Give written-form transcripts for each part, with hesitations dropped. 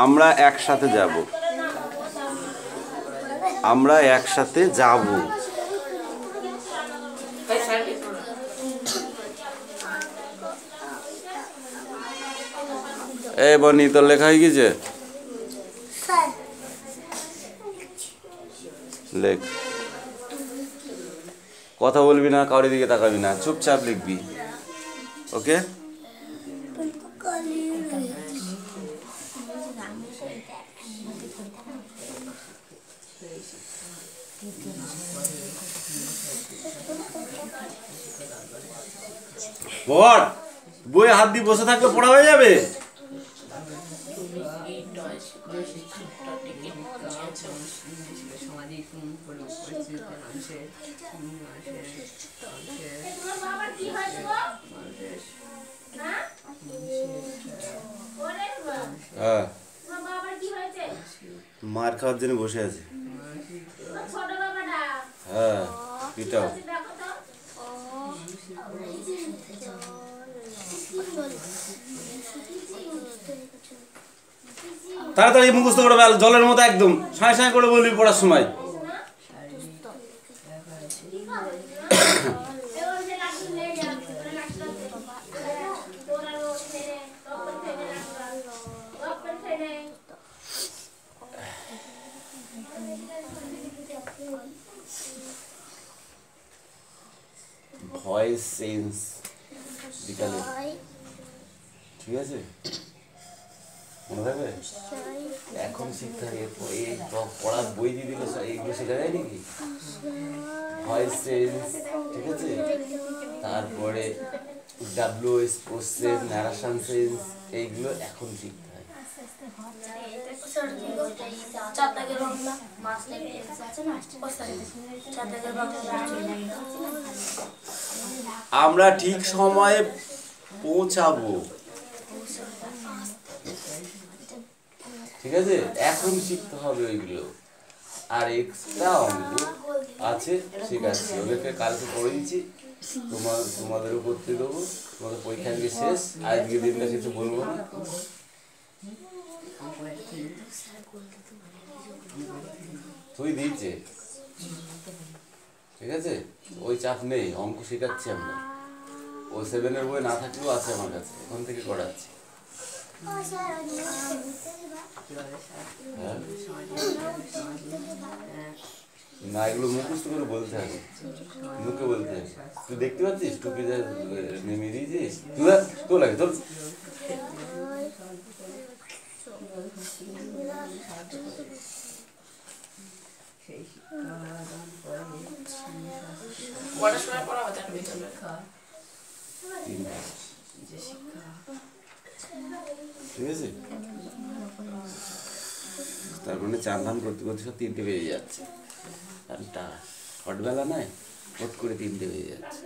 আমরা একসাথে যাব, আমরা একসাথে যাব। এই বনি, তোর লেখা হয়ে গেছে? লেখ। কথা বলবি না, কারোর দিকে তাকাবি না, চুপচাপ লিখবি। ওকে? পড়। বইয়ে হাত দিয়ে বসে থাকলে পড়া হয়ে যাবে? হ্যাঁ, মার খাওয়ার জন্য বসে আছে। হ্যাঁ, পিটাও। তাড়াতাড়ি মুখস্থ করে ফেল, জলের মতো একদম সাঁয় সাঁয় করে বলবি পড়ার সময়। ভয়েস চেঞ্জ বিকালে, ঠিক আছে? মনে থাকবে? এখন শিখতে হবে। এই পড়ার বই দিয়ে দিল, এইগুলো শেখা যায় নাকি? ভয়েস চেঞ্জ, ঠিক আছে? তারপরে ডাব্লিউএস কোশ্চেন, ন্যারেশন চেঞ্জ, এইগুলো এখন শিখতে হয়। আমরা ঠিক সময়ে পৌঁছাবো, ঠিক আছে? এখন শিখতে হবে ওইগুলো। আর এক্সট্রা অঙ্ক আছে, ঠিক আছে, ওদেরকে কালকে করে দিচ্ছি, তোমাদেরও করতে দেবো। তোমাদের পরীক্ষা আজকে শেষ, আজকে দিনটা কিছু বলবো না। তুই দিচ্ছে, ঠিক আছে? ওই চাপ নেই, অঙ্ক শেখাচ্ছি আমরা। ও 7-এর বই না থাকলেও আছে আমার কাছে, ওখান থেকে করাচ্ছি। না, এগুলো মুখস্থ করে বলতে হবে, মুখে বলতে হবে। তুই দেখতে পাচ্ছিস টুপি নেমে দিয়েছিস? তোর লাগে তোর। ঠিক আছে? তার মানে চান ধান করতে করতে সব 3টে বেজে যাচ্ছে। হটবেলা নয়, হট করে 3টে বেজে যাচ্ছে।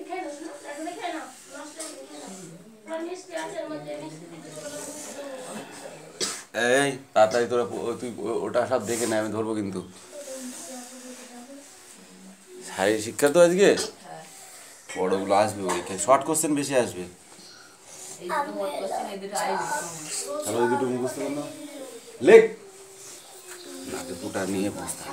এই তাড়াতাড়ি তোরা, তুই ওটা সব দেখে নে, আমি ধরবো কিন্তু। শারীরিক শিক্ষা তো আজকে বড়গুলো আসবে, পরীক্ষায় শর্ট কোশ্চেন বেশি আসবে। তাহলে ওই দুটো মুখস্থ কর না, লেখ। নাকে পুটা নিয়ে বসতে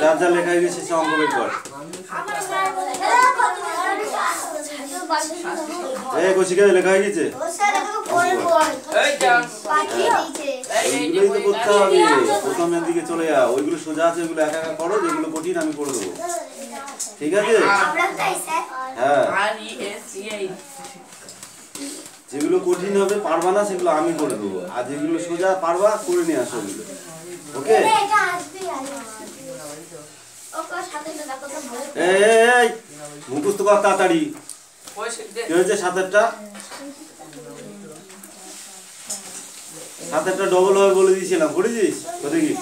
যা যা লেখা হয়ে গেছে সে অঙ্ক বের কর। এই কৌশিকা লেখা হয়ে গেছে এইগুলোই তো করতে হবে প্রথমের দিকে চলে যা ওইগুলো সোজা আছে ওইগুলো একা একা করো যেগুলো কঠিন আমি করে দেবো ঠিক আছে হ্যাঁ যেগুলো কঠিন হবে পারবা না সেগুলো আমি করে দেবো আর যেগুলো সোজা পারবা করে নিয়ে আসো ওগুলো ওকে এই মুখস্থ কর তাড়াতাড়ি কি হয়েছে সাতেরটা ডবল হবে বলে দিয়েছিলাম পড়েছিস কোথায় কি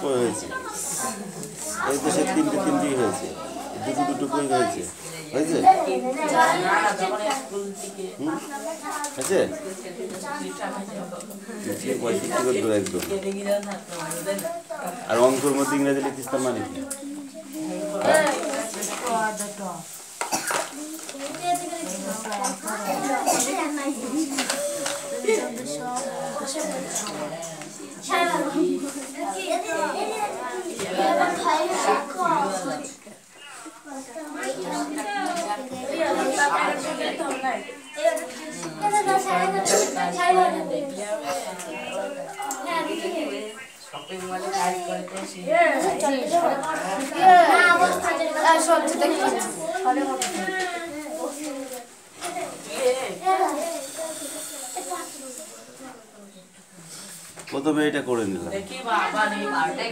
হয়েছে এই তো সে তিনটি হয়েছে দুটো কই হয়েছে হয়েছে একদম আর অঙ্কর মধ্যে ইংরেজি লিখিস তার মানে কি প্রথমে এটা করে নিলাম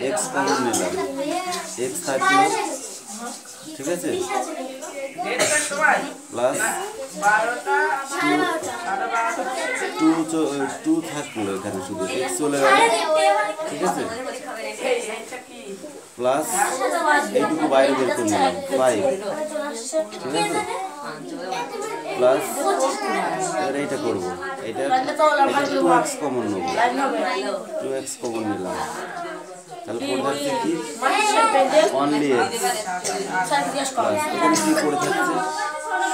এক্স কমন নিলাম এক্স থাকলো ঠিক আছে প্লাস টু থাকলো এখানে শুধু এক্স চলে গেল ঠিক আছে প্লাস এইটুকু বাইরে বের করে নিলাম 5 ঠিক আছে প্লাস এবার এইটা করবো এটা 2x কমন নেবো 2x কমন নিলাম তাহলে পড়ে থাকছে কি অনলি এক্স প্লাস এখানে কি পড়ে থাকছে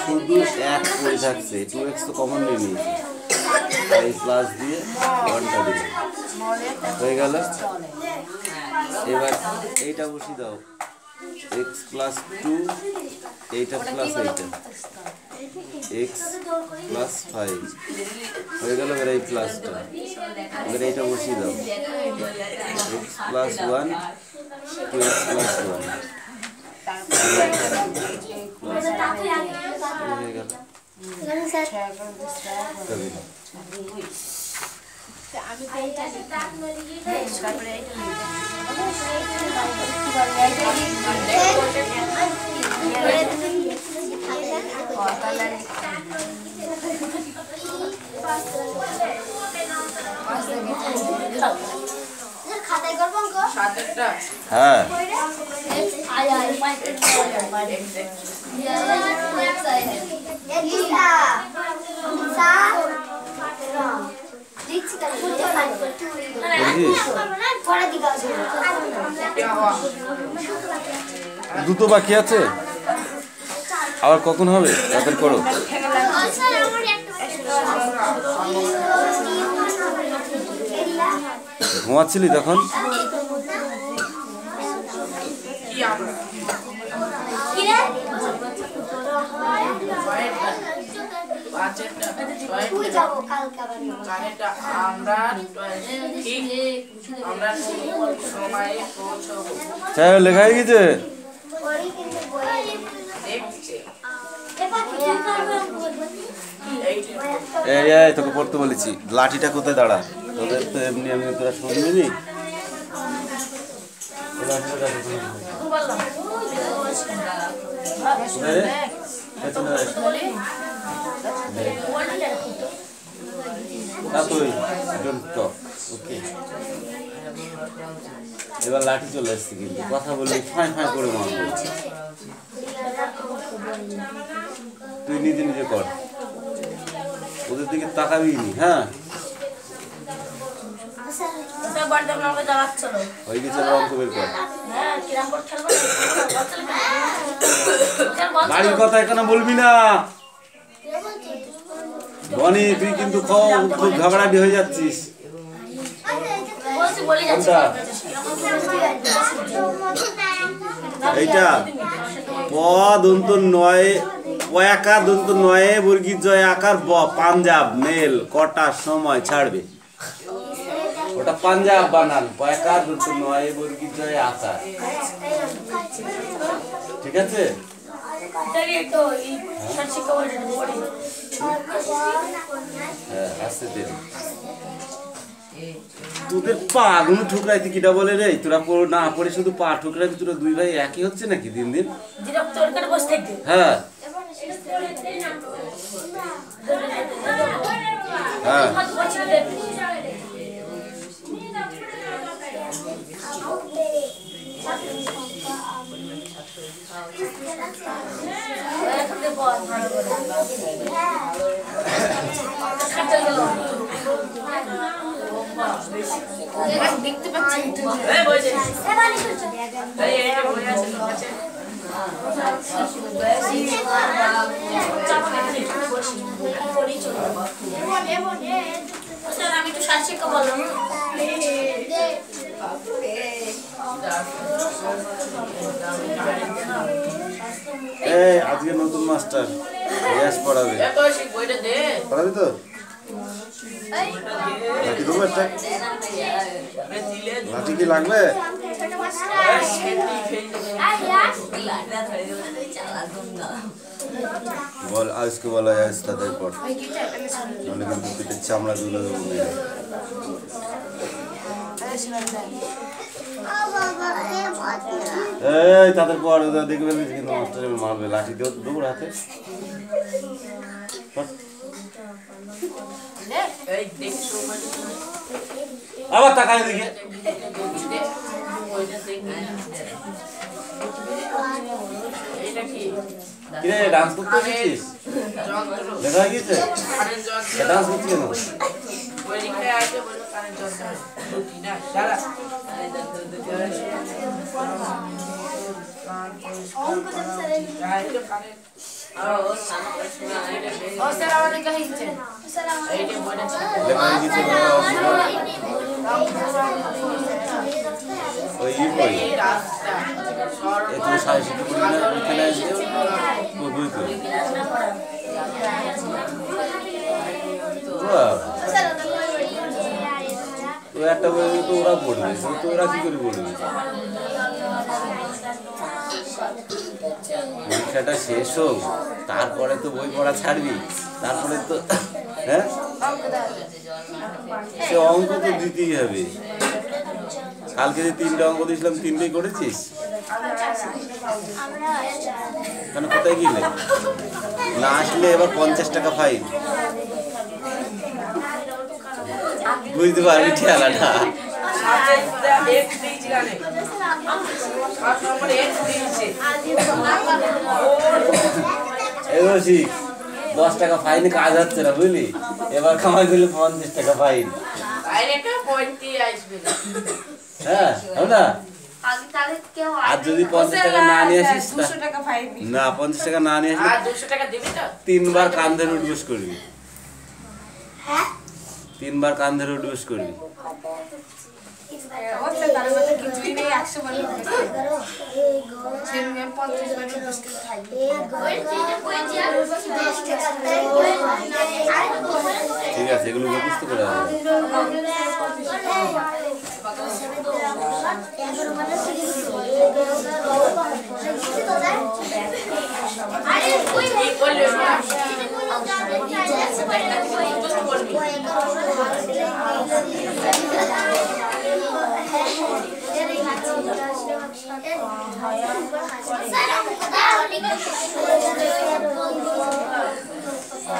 শুধু এক পড়ে থাকছে 2x তো কমন নিয়ে নিয়েছি এই প্লাস দিয়ে 1টা দিলাম হয়ে গেল এবার এইটা বসিয়ে দাও x প্লাস 2 এইটা প্লাস এইটা x প্লাস 5 হয়ে গেল এবার এই প্লাসটা এবার এইটা বসিয়ে দাও x প্লাস 1 2x প্লাস 1 হয়ে গেল আমি এইটা তারপরে খাতায় করব অঙ্ক সাতটা হ্যাঁ দুটো বাকি আছে আবার কখন হবে তাদের করো ঘুমাচ্ছিলি তখন লেখা হয়ে গেছে তোকে পড়তে বলেছি লাঠিটা কোথায় দাঁড়া তোদের তো এমনি এমনি তোরা শুনবি এবার লাঠি চলে আসছে কিন্তু কথা বললে ফাঁই ফাঁই করে মারবো তুই নিজে নিজে কর ওদের দিকে তাকাবি নি হ্যাঁ হয়ে গেছে অঙ্ক বের কর বাড়ির কথা এখানে বলবি না বনি তুই কিন্তু খুব ঝগড়াটি হয়ে যাচ্ছিস। কোনটা? এইটা দন্ত নয় পয়াকার দন্ত নয়ে বর্গীর জয় আকার পাঞ্জাব মেল কটার সময় ছাড়বে? ওটা পাঞ্জাব বানান, পয়াকার দন্ত নয় বর্গীর জয় আকার। ঠিক আছে? হ্যাঁ আসতে দে। তোদের পা গুলো ঠুকরাইতে কিটা বলে রে? তোরা না পড়ে শুধু পা ঠুকরাইতে, তোরা দুই ভাই একই হচ্ছে নাকি দিন দিন? হ্যাঁ হ্যাঁ দেখতে পাচ্ছি আমি একটু শাসিকা বললাম আজকে নতুন মাস্টার রিয়াজ পড়াবে। পড়াবি তো? লাঠি দেবো একটা? লাঠি কি লাগবে? বল আজকে বলা যায় তাদের পর, নাহলে কিন্তু পিঠের চামড়া গুলো দেবো। এই তাদের পর দেখবে কিন্তু মাস্টার মারবে, লাঠি দেবো দৌড় হাতে। আবার তাকায় দিকে কিরে ডান্স করতে শিখিস? দেখা হয়ে গেছে ডান্স করছি কেন? ওই তুমি সাড়ে সাথে পড়ি না ওইখানে বই করি একটা বই তো ওরা পড়বে, তো ওরা কি করে পড়বে? পরীক্ষাটা শেষ হোক তারপরে তো বই পড়া ছাড়বি, তারপরে তো হ্যাঁ সে অঙ্ক তো দিতেই হবে। কালকে যে 3টা অঙ্ক দিয়েছিলাম 3টাই করেছিস? কেন কোথায় গেলে? না আসলে এবার 50 টাকা ফাইন। বুঝতে পারবি ঠেলাটা। এবার 10 টাকা ফাইনে কাজ হচ্ছে না বুঝলি, এবার কামাই করলে 50 টাকা ফাইন। হ্যাঁ না, আর যদি 50 টাকা না নিয়ে আসিস না, 50 টাকা না নিয়ে আসিস 3বার কান ধরে উঠবস করবি, 3বার কান ধরে উঠবস করবি। ঠিক আছে, এগুলো মুখস্থ করে হবে।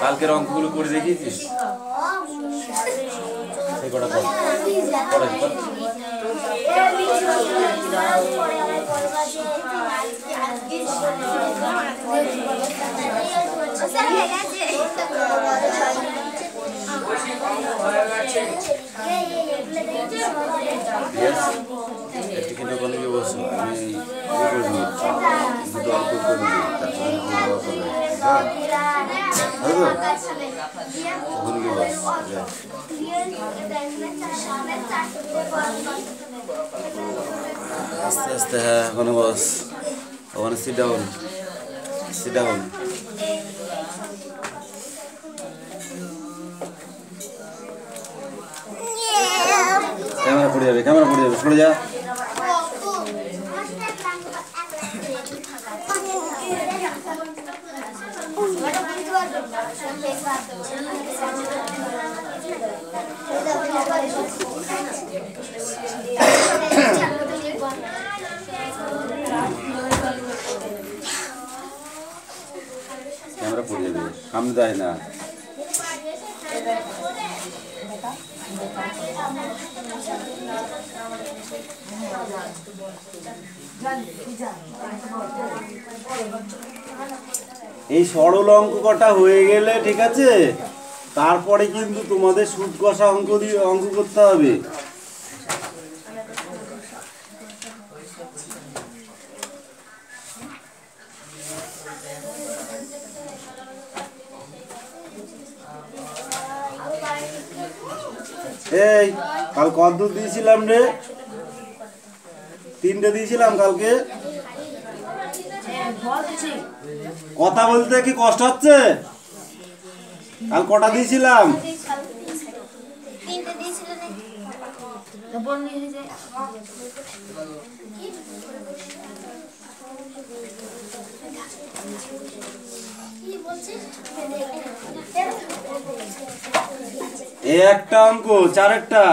কালকের অঙ্কগুলো করে দেখিয়েছিস? সেই কটা কর কিন্তু ওখানে গিয়ে বসো, আমি ইয়ে করে নিই, দুটো অল্প করে নিই, তারপরে ওখানে গিয়ে বস। আস্তে আস্তে, হ্যাঁ ওখানে বস, ওখানে sit down, sit down. Camera পড়ে যাবে, ক্যামেরা পড়ে যাবে, সরে যা। ক্যামেরা পড়ে যাবে, সামনে যায় না। এই সরল অঙ্ক কটা হয়ে গেলে ঠিক আছে, তারপরে কিন্তু তোমাদের সুদ কষা অঙ্ক দিয়ে অঙ্ক করতে হবে। এই কাল কত দূর দিয়েছিলাম রে? 3টে দিয়েছিলাম কালকে। কথা বলতে কি কষ্ট হচ্ছে? কাল কটা দিয়েছিলাম? এই একটা অঙ্ক, 4টা।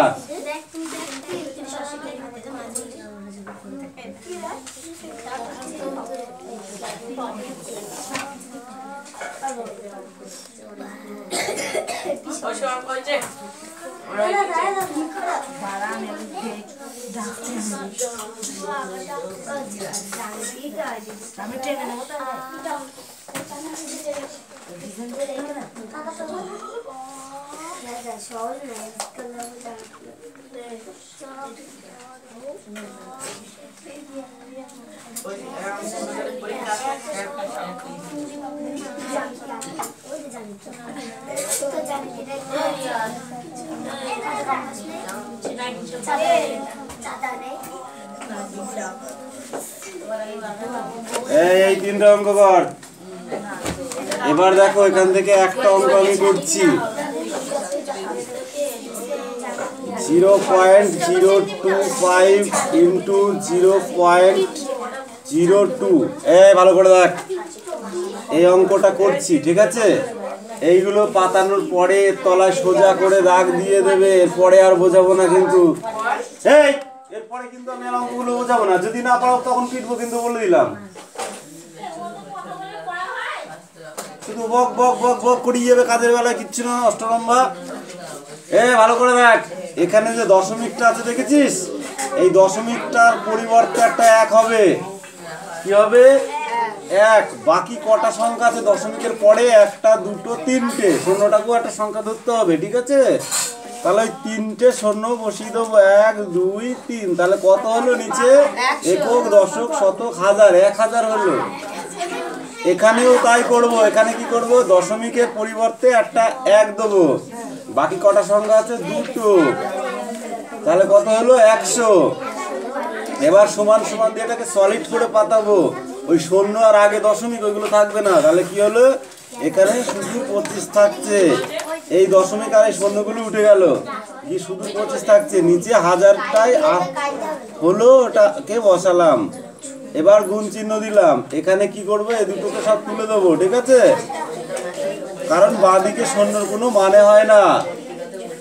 এই 3টা অঙ্ক কর। এবার দেখো এখান থেকে একটা অঙ্ক আমি করছি। 0.025 ইন্টু 0.02। ভালো করে দেখ, এই অঙ্কটা করছি ঠিক আছে। এইগুলো পাতানোর পরে তলায় সোজা করে দাগ দিয়ে দেবে, এরপরে আর বোঝাবো না কিন্তু। এরপরে কিন্তু আমি আর অঙ্কগুলো বোঝাবো না, যদি না পারো তখন পিটবো কিন্তু, বলে দিলাম। শুধু বক বক বক বক করিয়ে যাবে, কাজের বেলায় কিচ্ছু না। অষ্টলম্বা ভালো করে দেখ, এখানে যে দশমিকটা আছে দেখেছিস, এই দশমিকটার পরিবর্তে একটা 1 হবে। কি হবে? 1। বাকি কটা সংখ্যা আছে দশমিকের পরে? 1টা 2টো 3টে, শূন্যটাকেও একটা সংখ্যা ধরতে হবে ঠিক আছে। তাহলে ওই 3টে শূন্য বসিয়ে দেবো, 1 2 3। তাহলে কত হলো নিচে? একক, দশক, শতক, হাজার, 1000 হলো। এখানেও তাই করব। এখানে কি করব? দশমিকের পরিবর্তে একটা 1 দেবো, বাকি কটা সংখ্যা আছে? 2টো। তাহলে কত হলো? 100। এবার সমান সমান দিয়ে এটাকে সলিড করে পাতাবো। ওই শূন্য আর আগে দশমিক ওইগুলো থাকবে না। তাহলে কি হলো? এখানে শুধু 25 থাকছে। এই দশমিক আর এই শূন্যগুলো উঠে গেল, কি শুধু 25 থাকছে। নিচে হাজারটাই হলো, ওটাকে বসালাম। এবার গুণ চিহ্ন দিলাম। এখানে কি করবো? এই দুটোকে সব তুলে দেবো ঠিক আছে, কারণ বাঁদিকে শূন্যর কোনো মানে হয় না।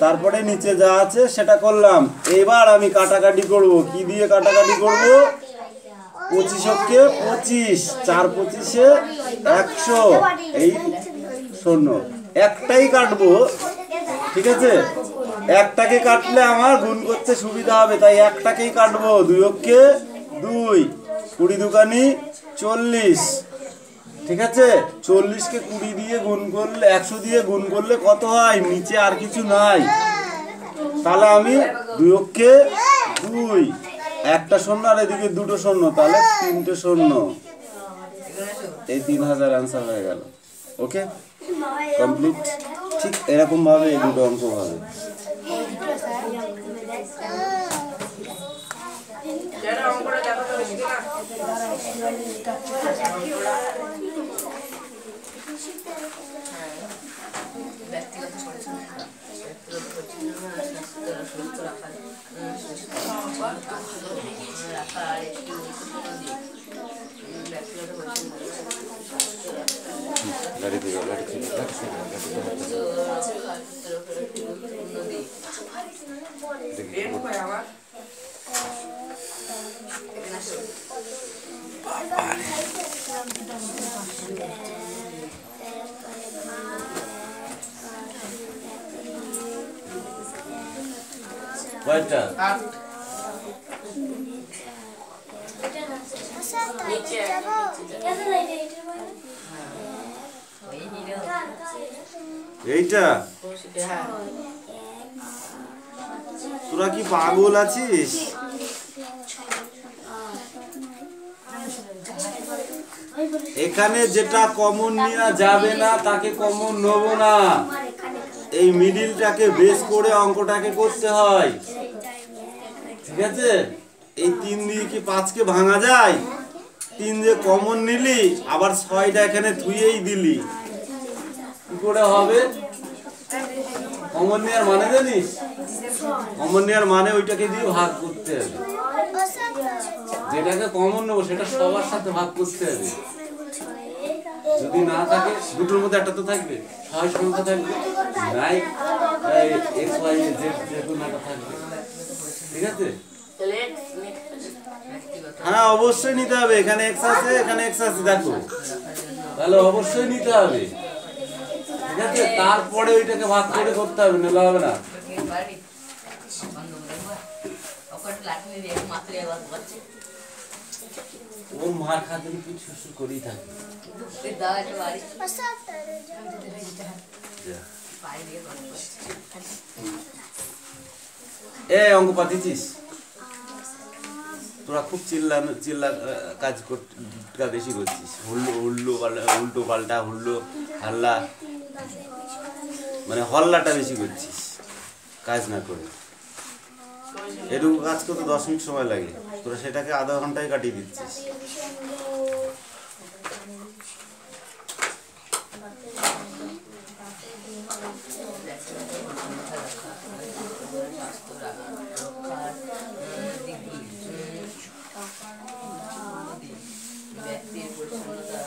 তারপরে নিচে যা আছে সেটা করলাম। এবার আমি কাটাকাটি করব। কি দিয়ে কাটাকাটি করব? 25কে 25, 4 25-এ 100। এই শূন্য একটাই কাটবো ঠিক আছে। একটাকে কাটলে আমার গুণ করতে সুবিধা হবে, তাই একটাকেই কাটবো। 2কে 2, 20 দুকানি 40 ঠিক আছে। 40কে 20 দিয়ে গুণ করলে, 100 দিয়ে গুণ করলে কত হয়? নিচে আর কিছু নাই। তাহলে আমি 2কে 2, একটা শূন্য আর এদিকে 2টো শূন্য, তাহলে 3টে শূন্য। এই 3000 অ্যান্সার হয়ে গেল। ওকে। কমপ্লিট। ঠিক এরকম ভাবে এই দুটো অঙ্ক হবে। গাড়িতে যাও, গাড়িতে যাও, গাড়িতে যাও, গাড়িতে যাও। কয়টা? এইটা তোরা কি পাগল আছিস? এখানে যেটা কমন নেওয়া যাবে না তাকে কমন নেব না। এই মিডিলটাকে বেস করে অঙ্কটাকে করতে হয়, ঠিক আছে? এই 3 দিয়ে কি 5কে ভাঙা যায়? 3 যে কমন নিলি আবার 6টা এখানে ধুয়েই দিলি, কি করে হবে? কমন নেওয়ার মানে জানিস? কমন নেওয়ার মানে ওইটাকে দিয়ে ভাগ করতে হবে। যেটাকে কমন নেবো সেটা সবার সাথে ভাগ করতে হবে। যদি না থাকে দুটোর মধ্যে একটা তো থাকবে, 6 সংখ্যা থাকবে, নাই এক্স ওয়াই জেড যে কোনো একটা থাকবে, ঠিক আছে? হ্যাঁ অবশ্যই নিতে হবে। এখানে এক্স আছে, এখানে এক্স আছে, দেখো তাহলে অবশ্যই নিতে হবে, ঠিক আছে? তারপরে ওইটাকে ভাগ করে করতে হবে, নিলে হবে না। ও মার খাতে কিছু শুরু করেই থাকবে। এ অঙ্ক পাঠিয়েছিস তোরা? খুব চিল্লা কাজ বেশি করছিস। উল্টো পাল্টা হুল্লো হাল্লা, মানে হল্লাটা বেশি করছিস কাজ না করে। এটুকু কাজ করতে 10 মিনিট সময় লাগে, তোরা সেটাকে আধা ঘন্টায় কাটিয়ে দিচ্ছিস। ব্যক্তির পরিচ্ছন্নতা